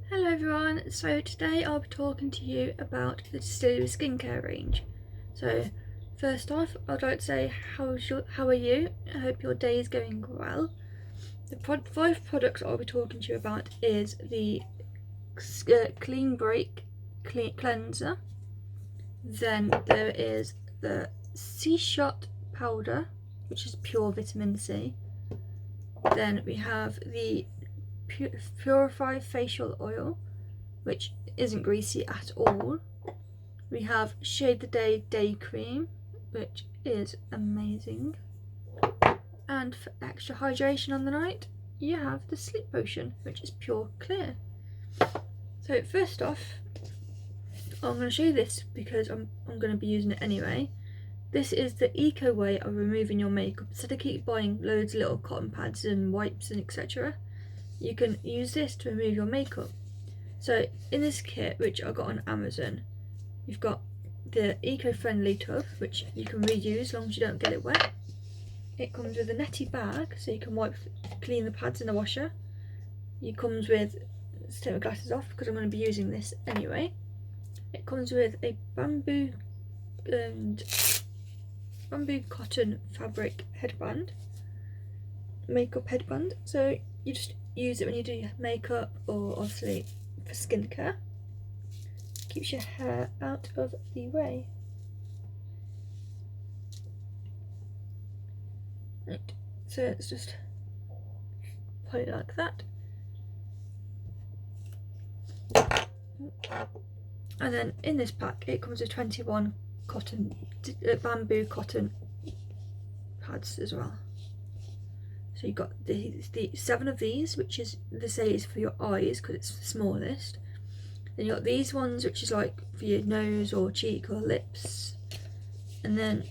Hello everyone, so today I'll be talking to you about the Distillery skincare range. So first off, I'd like to say how are you? I hope your day is going well. The 5 products I'll be talking to you about is the Clean Break Cleanser. Then there is the Sea Shot Powder, which is pure vitamin C. Then we have the Purify Facial Oil, which isn't greasy at all. We have Shade the Day Cream, which is amazing. And for extra hydration on the night, you have the Sleep Potion, which is pure clear. So first off, I'm going to show you this because I'm going to be using it anyway. This is the eco way of removing your makeup. Instead of keep buying loads of little cotton pads and wipes and etc., you can use this to remove your makeup. So in this kit, which I got on Amazon, you've got the eco-friendly tub, which you can reuse as long as you don't get it wet. It comes with a netty bag, so you can clean the pads in the washer. It comes with, let's take my glasses off because I'm going to be using this anyway. It comes with a bamboo cotton fabric headband, makeup headband. So you just use it when you do your makeup, or obviously for skincare. Keeps your hair out of the way. Right, so let's just put it like that. And then in this pack it comes with 21 bamboo cotton pads as well. So you've got the 7 of these, which is, they say is for your eyes because it's the smallest. Then you got these ones, which is like for your nose or cheek or lips. And then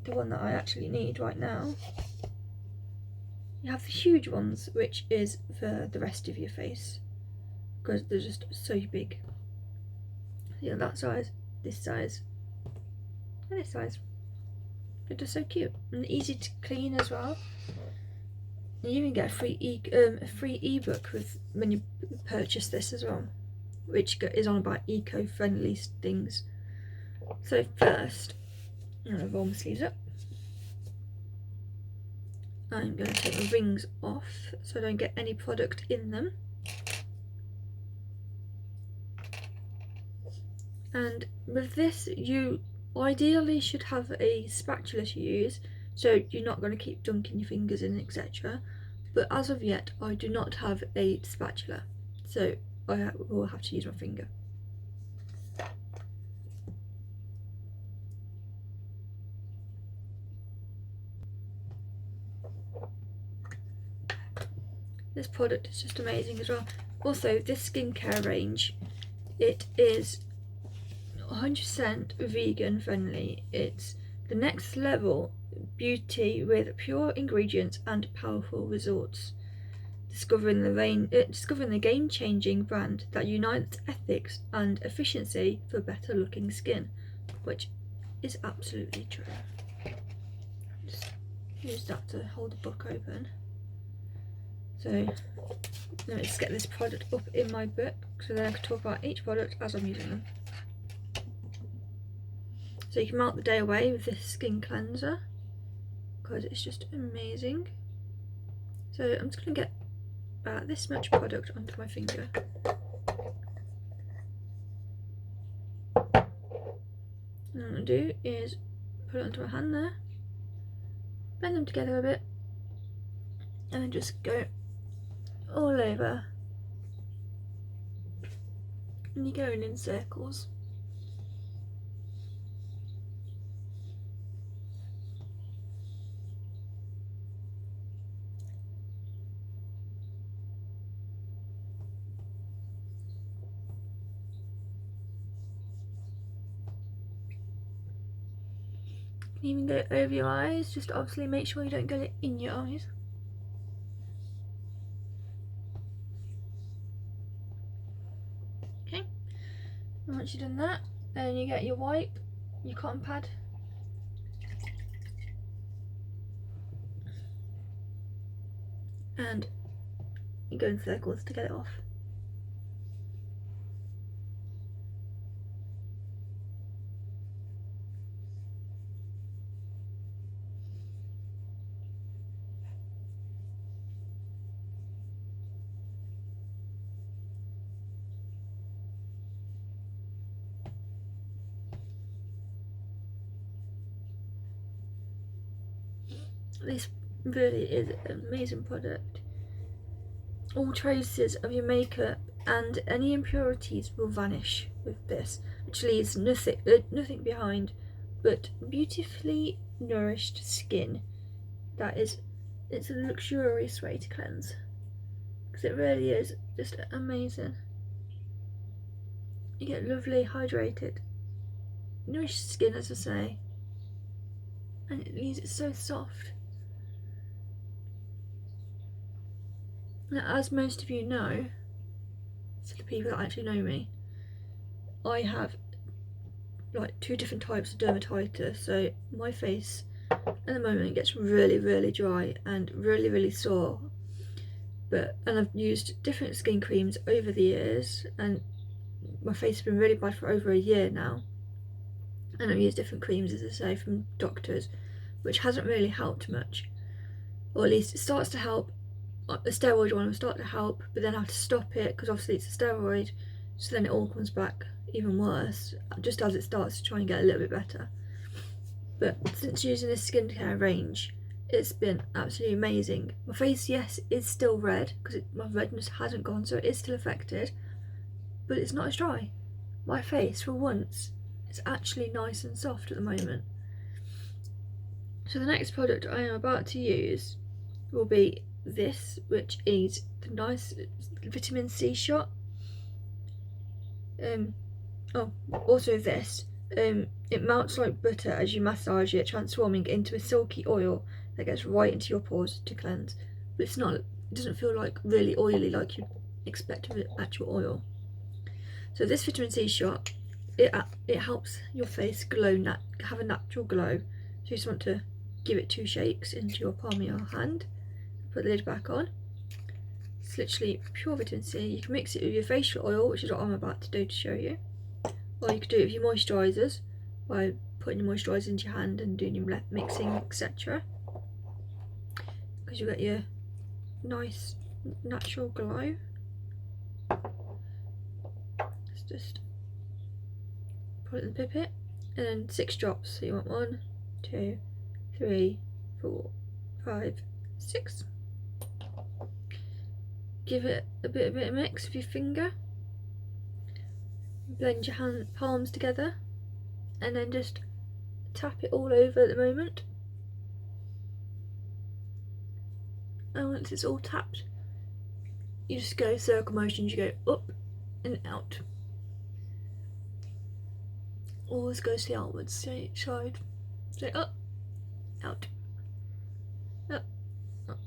the one that I actually need right now, you have the huge ones, which is for the rest of your face because they're just so big. You know, that size, this size, and this size. They're just so cute and easy to clean as well. You even get a free ebook with when you purchase this as well, which is on about eco-friendly things. So first, I'm going to roll my sleeves up. I'm going to take the rings off so I don't get any product in them. And with this, you ideally should have a spatula to use, so you're not going to keep dunking your fingers in, etc. But as of yet, I do not have a spatula, so I will have to use my finger. This product is just amazing as well. Also, this skincare range, it is 100% vegan friendly. It's the next level beauty with pure ingredients and powerful results. Discovering the game-changing brand that unites ethics and efficiency for better looking skin, which is absolutely true. Just use that to hold the book open. So let me just get this product up in my book so then I can talk about each product as I'm using them. So you can melt the day away with this skin cleanser because it's just amazing. So I'm just going to get about this much product onto my finger. And what I'm going to do is put it onto my hand there, blend them together a bit, and then just go all over. And you're going in circles. Even go over your eyes, just obviously make sure you don't get it in your eyes. Okay, and once you've done that, then you get your wipe, your cotton pad, and you go in circles to get it off. This really is an amazing product. All traces of your makeup and any impurities will vanish with this, which leaves nothing behind but beautifully nourished skin. It's a luxurious way to cleanse, because it really is just amazing. You get lovely hydrated, nourished skin, as I say, and it leaves it so soft. Now, as most of you know, for the people that actually know me, I have like 2 different types of dermatitis. So my face at the moment gets really dry and really sore. And I've used different skin creams over the years, and my face has been really bad for over a year now. And I've used different creams, as I say, from doctors, which hasn't really helped much. Or at least it starts to help. The steroid one will start to help, but then I have to stop it because obviously it's a steroid, so then it all comes back even worse, just as it starts to try and get a little bit better. But since using this skincare range, it's been absolutely amazing. My face, yes, is still red because my redness hasn't gone, so it is still affected, but it's not as dry. My face, for once, is actually nice and soft at the moment. So the next product I am about to use will be this, which is the nice vitamin C shot. Also this, it melts like butter as you massage it, transforming into a silky oil that gets right into your pores to cleanse. But it doesn't feel like really oily like you'd expect with actual oil. So this vitamin C shot, it helps your face glow, have a natural glow. So you just want to give it 2 shakes into your palm of your hand. Put the lid back on. It's literally pure vitamin C. You can mix it with your facial oil, which is what I'm about to do to show you. Or you could do it with your moisturisers by putting your moisturiser into your hand and doing your mixing, etc. Because you get your nice natural glow. Let's just put it in the pipette, and then 6 drops. So you want 1, 2, 3, 4, 5, 6. Give it a bit of mix with your finger. Blend your palms together, and then just tap it all over at the moment. And once it's all tapped, you just go circle motions. You go up and out. Always goes the outwards side. So up, out, up, out.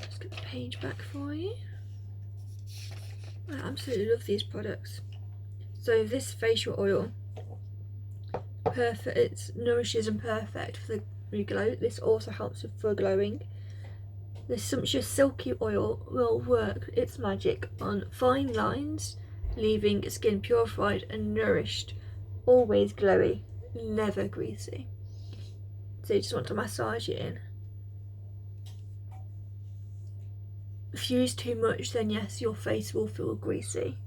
Let's get the page back for you. I absolutely love these products. So this facial oil, perfect. It nourishes and perfect for the glow. This also helps for glowing. This sumptuous silky oil will work its magic on fine lines, leaving skin purified and nourished, always glowy, never greasy. So you just want to massage it in. If you use too much, then yes, your face will feel greasy.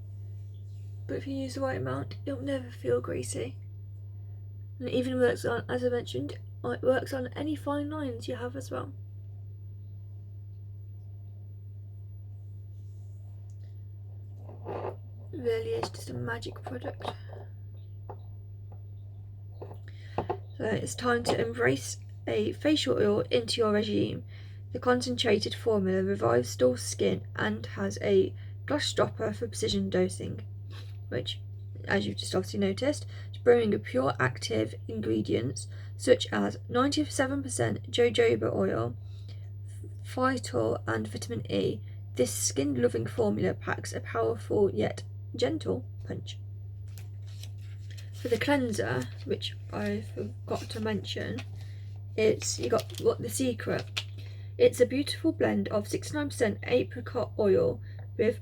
But if you use the right amount, it'll never feel greasy. And it even works on, as I mentioned, it works on any fine lines you have as well. It really is just a magic product. So it's time to embrace a facial oil into your regime. The concentrated formula revives dull skin and has a glass stopper for precision dosing, which, as you've just obviously noticed, is brewing of pure active ingredients such as 97% jojoba oil, phytol and vitamin E. This skin-loving formula packs a powerful yet gentle punch. For the cleanser, which I forgot to mention, you got the secret. It's a beautiful blend of 69% apricot oil with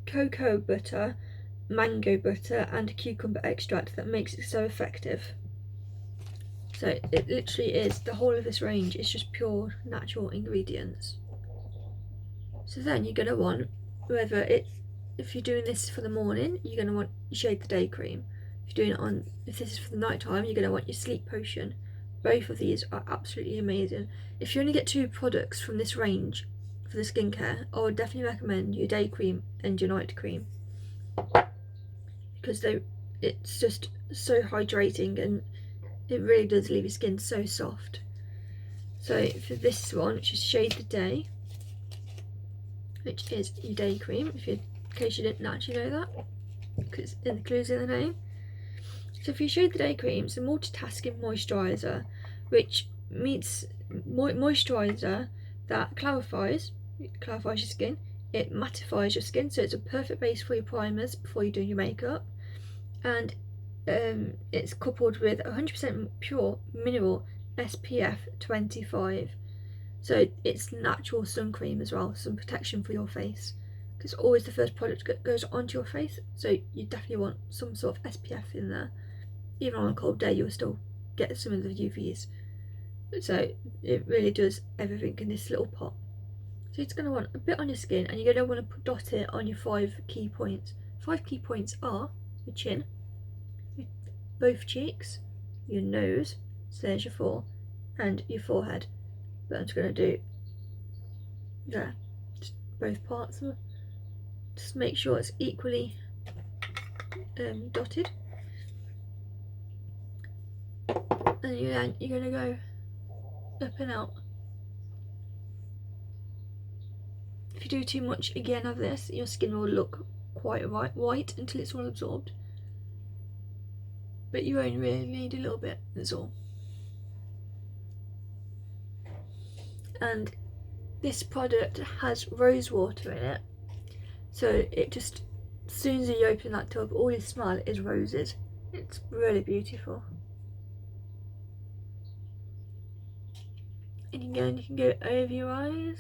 cocoa butter, mango butter and cucumber extract that makes it so effective. So it literally is, the whole of this range is just pure natural ingredients. So then you're going to want, if you're doing this for the morning, you're going to want your Shade the Day cream. If you're doing it if this is for the night time, you're going to want your sleep potion. Both of these are absolutely amazing. If you only get 2 products from this range for the skincare, I would definitely recommend your day cream and your night cream, because it's just so hydrating and it really does leave your skin so soft. So for this one, which is Shade the Day, which is your day cream, in case you didn't actually know that, because it includes in the name. So if you Shade the Day cream, it's a multitasking moisturiser, which meets moisturiser that clarifies your skin, it mattifies your skin, so it's a perfect base for your primers before you do your makeup, and it's coupled with 100% pure mineral SPF 25. So it's natural sun cream as well, sun protection for your face, because always the first product goes onto your face, so you definitely want some sort of SPF in there. Even on a cold day, you'll still get some of the UVs. So it really does everything in this little pot. So it's going to want a bit on your skin, and you're going to want to dot it on your 5 key points. 5 key points are your chin, both cheeks, your nose, so there's your 4, and your forehead. But I'm just going to do there, just both parts. Just make sure it's equally dotted. And you're going to go up and out. If you do too much again of this, your skin will look quite white until it's all absorbed. But you only really need a little bit, that's all. And this product has rose water in it, so it just, as soon as you open that tub, all you smell is roses. It's really beautiful. And again, you can go over your eyes.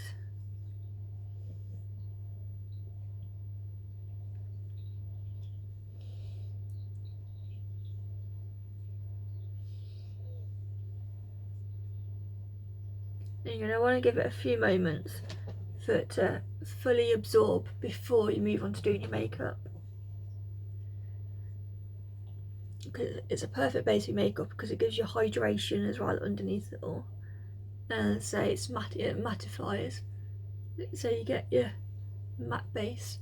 And you're going to want to give it a few moments for it to fully absorb before you move on to doing your makeup. Because it's a perfect base for makeup, because it gives you hydration as well underneath it all. And say it mattifies, so you get your matte base,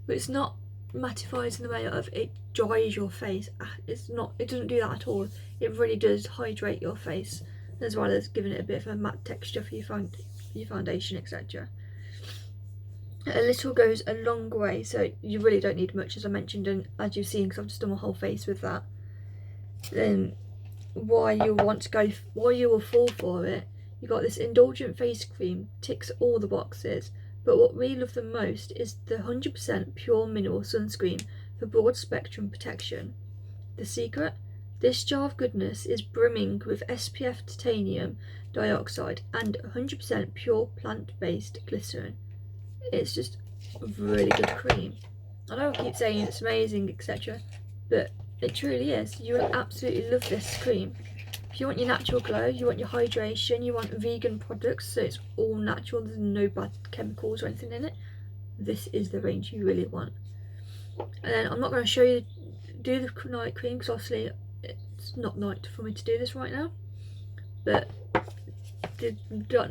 but it's not mattifies in the way of it dries your face. It doesn't do that at all. It really does hydrate your face, as well as giving it a bit of a matte texture for your foundation, etc. A little goes a long way, so you really don't need much, as I mentioned, and as you've seen, because I've just done my whole face with that. Then why you will fall for it, you got this indulgent face cream, ticks all the boxes, but what we love the most is the 100% pure mineral sunscreen for broad spectrum protection. The secret? This jar of goodness is brimming with SPF titanium dioxide and 100% pure plant-based glycerin. It's just a really good cream. I know I keep saying it's amazing, etc., but it truly is. You will absolutely love this cream. If you want your natural glow, you want your hydration, you want vegan products, so it's all natural, there's no bad chemicals or anything in it, this is the range you really want. And then I'm not going to show you do the night cream, because obviously it's not night for me to do this right now, but the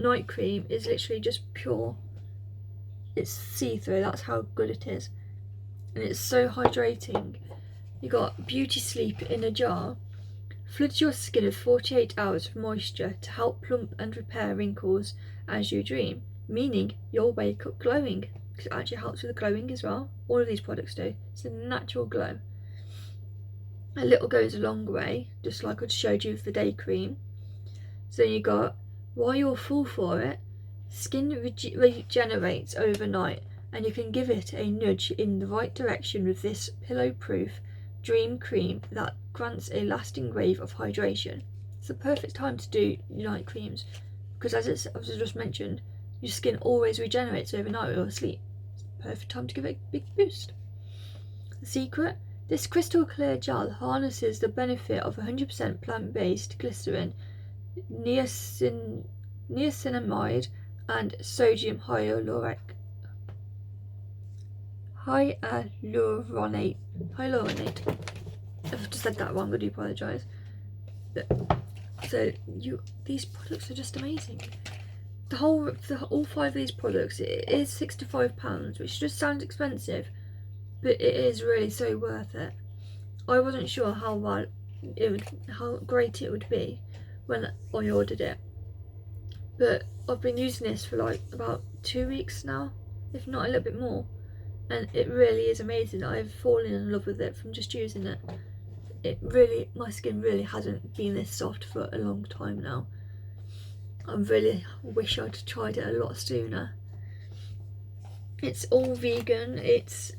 night cream is literally just pure, it's see-through, that's how good it is, and it's so hydrating. You got Beauty Sleep in a jar. Floods your skin with 48 hours of moisture to help plump and repair wrinkles as you dream, meaning you'll wake up glowing, because it actually helps with the glowing as well. All of these products do. It's a natural glow. A little goes a long way, just like I showed you with the day cream. So you got, while you're full for it, skin regenerates overnight, and you can give it a nudge in the right direction with this pillow-proof dream cream that grants a lasting wave of hydration. It's the perfect time to do your night creams, because as I just mentioned, your skin always regenerates overnight or asleep. It's the perfect time to give it a big boost. The secret? This crystal clear gel harnesses the benefit of 100% plant-based glycerin, niacinamide and sodium hyaluronate. If I've just said that wrong, I do apologise. So these products are just amazing. All 5 of these products, it is £65, which just sounds expensive, but it is really so worth it. I wasn't sure how great it would be when I ordered it, but I've been using this for like about 2 weeks now, if not a little bit more, and it really is amazing. I've fallen in love with it from just using it. My skin really hasn't been this soft for a long time now. I really wish I'd tried it a lot sooner. It's all vegan, it's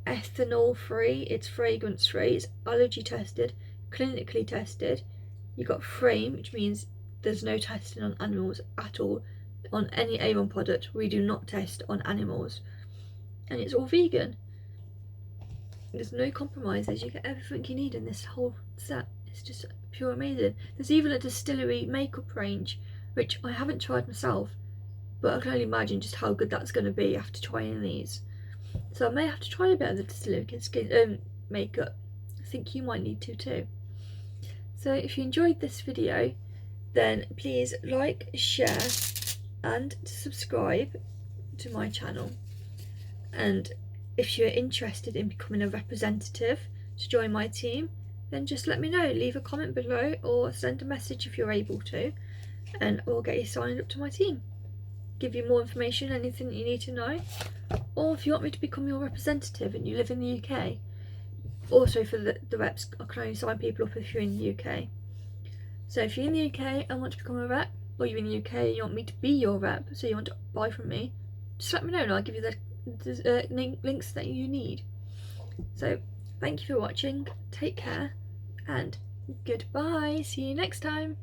ethanol free, it's fragrance free, it's allergy tested, clinically tested. You got frame, which means there's no testing on animals at all. On any Avon product, we do not test on animals, and it's all vegan. There's no compromises. You get everything you need in this whole set. It's just pure amazing. There's even a Distillery makeup range, which I haven't tried myself, but I can only imagine just how good that's going to be after trying these. So I may have to try a bit of the Distillery makeup. I think you might need to too. So if you enjoyed this video, then please like, share and subscribe to my channel. And if you're interested in becoming a representative to join my team, then just let me know. Leave a comment below or send a message if you're able to, and I'll get you signed up to my team. Give you more information, anything that you need to know. Or if you want me to become your representative and you live in the UK, also for the reps, I can only sign people up if you're in the UK. So if you're in the UK and want to become a rep, or you're in the UK and you want me to be your rep, so you want to buy from me, just let me know and I'll give you the links that you need. So thank you for watching, take care and goodbye, see you next time.